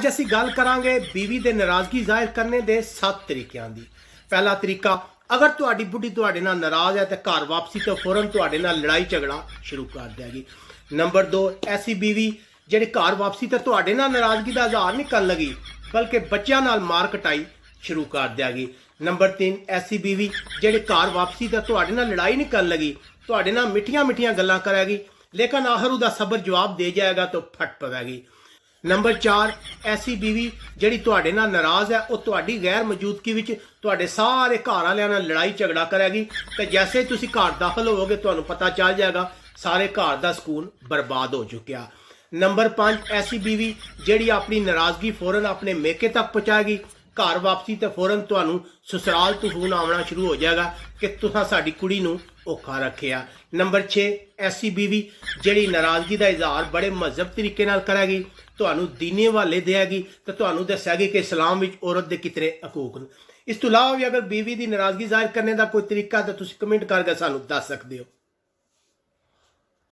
ਅੱਜ ਅਸੀਂ ਗੱਲ ਕਰਾਂਗੇ बीवी ਦੇ ਨਾਰਾਜ਼ਗੀ ਜ਼ਾਹਿਰ ਕਰਨੇ ਦੇ 7 ਤਰੀਕਿਆਂ ਦੀ। ਪਹਿਲਾ ਤਰੀਕਾ, अगर ਤੁਹਾਡੀ ਬੁੱਢੀ ਤੁਹਾਡੇ ਨਾਲ ਨਾਰਾਜ਼ ਹੈ ਤੇ ਘਰ ਵਾਪਸੀ ਤੋਂ ਫੌਰਨ ਤੁਹਾਡੇ ਨਾਲ ਲੜਾਈ ਝਗੜਾ ਸ਼ੁਰੂ ਕਰ ਦੇਗੀ। ਨੰਬਰ 2, ਐਸੀ बीवी ਜਿਹੜੀ ਘਰ ਵਾਪਸੀ ਤੇ ਤੁਹਾਡੇ ਨਾਲ ਨਾਰਾਜ਼ਗੀ ਦਾ ਇਜ਼ਹਾਰ ਨਹੀਂ ਕਰਨ ਲੱਗੀ ਬਲਕਿ ਬੱਚਿਆਂ ਨਾਲ ਮਾਰ ਕਟਾਈ ਸ਼ੁਰੂ ਕਰ ਦੇਗੀ। ਨੰਬਰ 3, ਐਸੀ बीवी ਜਿਹੜੀ ਘਰ ਵਾਪਸੀ ਤੇ ਤੁਹਾਡੇ ਨਾਲ ਲੜਾਈ ਨਹੀਂ ਕਰਨ ਲੱਗੀ, ਤੁਹਾਡੇ ਨਾਲ ਮਿੱਠੀਆਂ ਗੱਲਾਂ ਕਰੇਗੀ लेकिन आखिर उसका सबर जवाब दे जाएगा तो फट पवेगी। नंबर 4, ऐसी बीवी जिहड़ी तुहाडे नाल नाराज़ है वो तुहाडी गैर मौजूदगी विच तुहाडे सारे घर वालियां नाल लड़ाई झगड़ा करेगी ते जैसे ही तुसीं घर दाखिल होवोगे तुहानूं पता चल जाएगा सारे घर दा सकून बर्बाद हो चुकिया। नंबर 5, ऐसी बीवी जिहड़ी अपनी नाराज़गी फौरन अपने मेके तक पहुँचाएगी, घर वापसी तो फौरन तुहानूं ससुराल तो फोन आना शुरू हो जाएगा कि तुसां साडी कुड़ी नूं औखा रखिया। नंबर 6, ऐसी बीवी जिहड़ी नाराज़गी का इजहार बड़े महजब तरीके नाल करेगी, तुहानूं दीनी हवाले देगी तो तुहानूं दसेगी कि इस्लाम विच औरत दे कितने हकूक ने। इस तो इलावा भी अगर बीवी की नाराज़गी जाहिर करने का कोई तरीका तो तुसीं कमेंट करके सानूं दस सकदे हो।